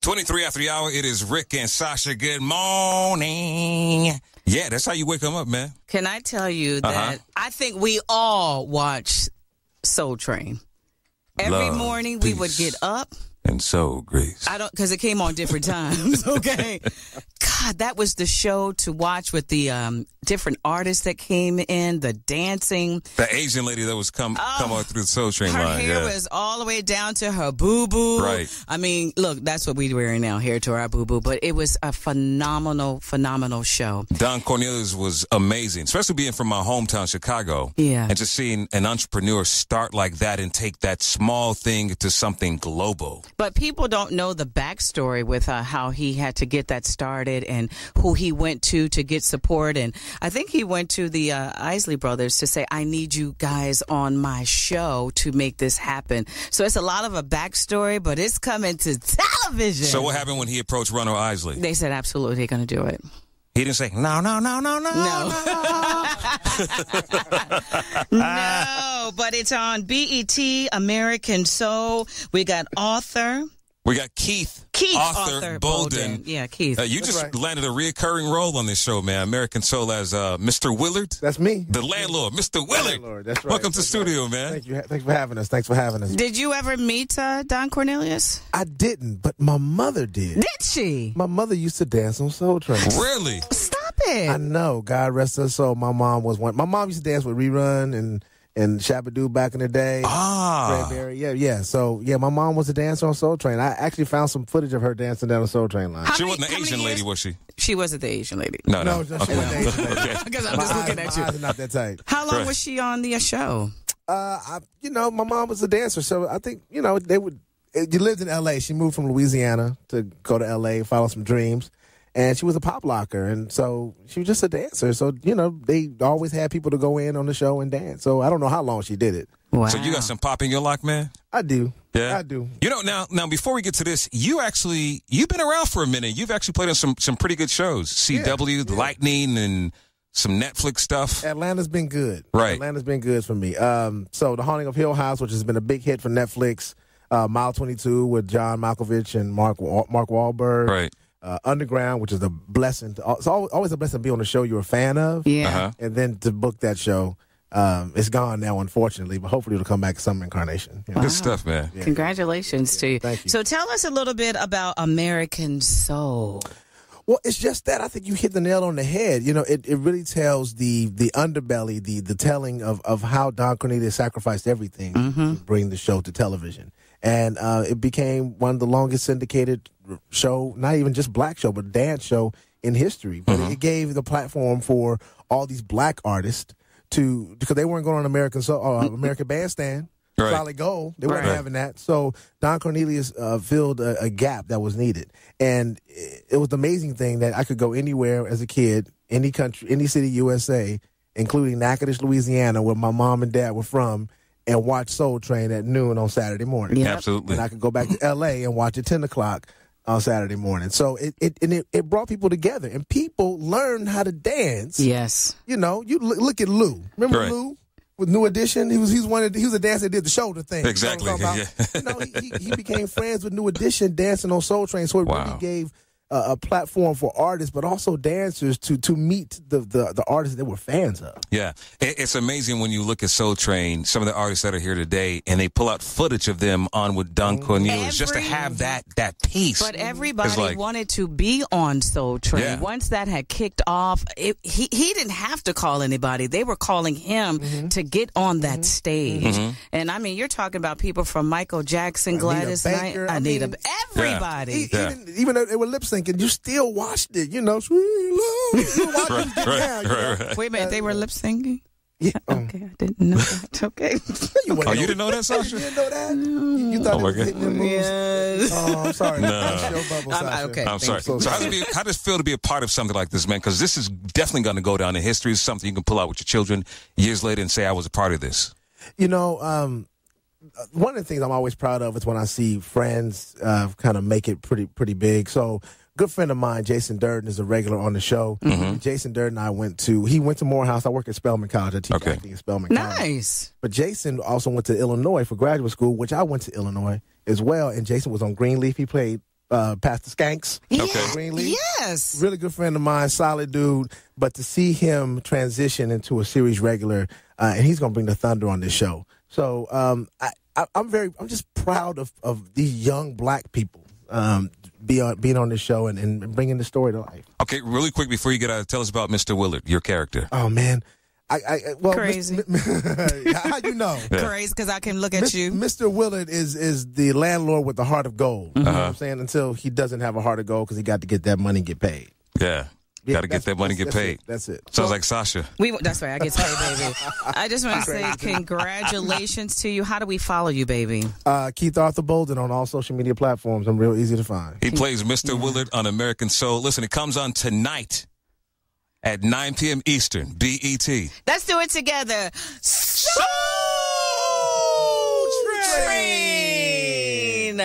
23 after the hour, it is Rick and Sasha. Good morning. Yeah, that's how you wake them up, man. Can I tell you that I think we all watch Soul Train. Every morning we would get up. And so, Grace. Because it came on different times, okay? God, that was the show to watch with the different artists that came in, the dancing. The Asian lady that was come on through the Soul Train line. Her hair was all the way down to her boo-boo. Right. I mean, look, that's what we're wearing now, hair to our boo-boo. But it was a phenomenal show. Don Cornelius was amazing, especially being from my hometown, Chicago. Yeah. And just seeing an entrepreneur start like that and take that small thing to something global. But people don't know the backstory with how he had to get that started and who he went to get support. And I think he went to the Isley Brothers to say, I need you guys on my show to make this happen. So it's a lot of a backstory, but it's coming to television. So what happened when he approached Ronald Isley? They said, absolutely, they're going to do it. He didn't say, no. No, but it's on BET, American Soul. We got Arthur. We got Keith Arthur Bolden. Yeah, Keith. You landed a reoccurring role on this show, man. American Soul as Mr. Willard. That's me. The landlord, Mr. Willard. Landlord, that's right. Welcome to the studio, man. Thank you. Thanks for having us. Did you ever meet Don Cornelius? I didn't, but my mother did. Did she? My mother used to dance on Soul Train. Really? Stop it. I know. God rest her soul. My mom was one. My mom used to dance with Rerun and Shabba-Doo back in the day. Cranberry. Yeah. So, my mom was a dancer on Soul Train. I actually found some footage of her dancing down the Soul Train line. She wasn't the Asian lady, was she? She wasn't the Asian lady. No. She wasn't the Asian lady. Because I'm just looking at you. My eyes are not that tight. How long was she on the show? My mom was a dancer, so I think, they would. You lived in L.A. She moved from Louisiana to go to L.A., follow some dreams. And she was a pop locker, and so she was just a dancer. So, they always had people to go in on the show and dance. So I don't know how long she did it. Wow. So you got some pop in your lock, man? I do. Yeah? I do. Now before we get to this, you've been around for a minute. You've actually played on some pretty good shows. CW, Lightning, and some Netflix stuff. Atlanta's been good. Right. Atlanta's been good for me. So The Haunting of Hill House, which has been a big hit for Netflix. Mile 22 with John Malkovich and Mark Wahlberg. Right. Underground, which is a blessing. It's always a blessing to be on a show you're a fan of. Yeah. Uh-huh. And then to book that show. It's gone now, unfortunately, but hopefully it'll come back in some incarnation. Good stuff, man. Yeah. Congratulations to you. Thank you. So tell us a little bit about American Soul. Well, it's just that I think you hit the nail on the head. It really tells the underbelly, the telling of how Don Cornelius sacrificed everything to bring the show to television. And it became one of the longest syndicated show, not even just black show, but dance show in history. But it gave the platform for all these black artists because they weren't going on American Bandstand. Right. Solid Gold. They weren't having that. So Don Cornelius filled a gap that was needed. And it was the amazing thing that I could go anywhere as a kid, any country, any city, USA, including Natchitoches, Louisiana, where my mom and dad were from, and watch Soul Train at noon on Saturday morning. Yep. Absolutely. And I could go back to L.A. and watch at 10 o'clock on Saturday morning. So it brought people together, and people learned how to dance. Yes. You look at Lou. Remember Lou? With New Edition, he was a dancer that did the shoulder thing. Exactly. He became friends with New Edition dancing on Soul Train, so it really gave a platform for artists, but also dancers to meet the artists they were fans of. Yeah, it's amazing when you look at Soul Train, some of the artists that are here today, and they pull out footage of them on with Don Cornelius just to have that piece. But everybody wanted to be on Soul Train. Yeah. Once that had kicked off, he didn't have to call anybody. They were calling him to get on that stage. And I mean, you're talking about people from Michael Jackson, Gladys Knight, everybody. Even though they were lip syncing, you still watched it. Sweet love. You watched it Right. Wait a minute, they were lip syncing? Yeah. Okay, I didn't know that. Okay. You didn't know that, Sasha? You didn't know that? You thought it was hitting your moves? Yes. Oh, I'm sorry. No. That's your bubble, Sasha. Okay. I'm sorry. So So how does it feel to be a part of something like this, man? Because this is definitely going to go down in history. It's something you can pull out with your children years later and say, I was a part of this. One of the things I'm always proud of is when I see friends kind of make it pretty big. So good friend of mine, Jason Durden, is a regular on the show. Jason Durden and I went to Morehouse. I work at Spelman College. I teach acting at Spelman College. Nice. But Jason also went to Illinois for graduate school, which I went to Illinois as well. And Jason was on Greenleaf. He played Pastor Skanks. Okay. Greenlee. Yes. Really good friend of mine, solid dude. But to see him transition into a series regular, and he's going to bring the thunder on this show. So I'm just proud of these young black people being on this show and bringing the story to life. Okay, really quick before you get out, tell us about Mr. Willard, your character. Oh man, well, crazy. How you know? Yeah. Crazy because I can look at you. Mr. Willard is the landlord with the heart of gold. You know what I'm saying? Until he doesn't have a heart of gold because he got to get that money and get paid. Yeah. Got to get that money and get paid. That's it. Sounds like Sasha. That's right. I get paid, baby. I just want to say congratulations to you. How do we follow you, baby? Keith Arthur Bolden on all social media platforms. I'm real easy to find. He plays Mr. Willard on American Soul. Listen, it comes on tonight at 9 p.m. Eastern, BET. Let's do it together. Soul Train.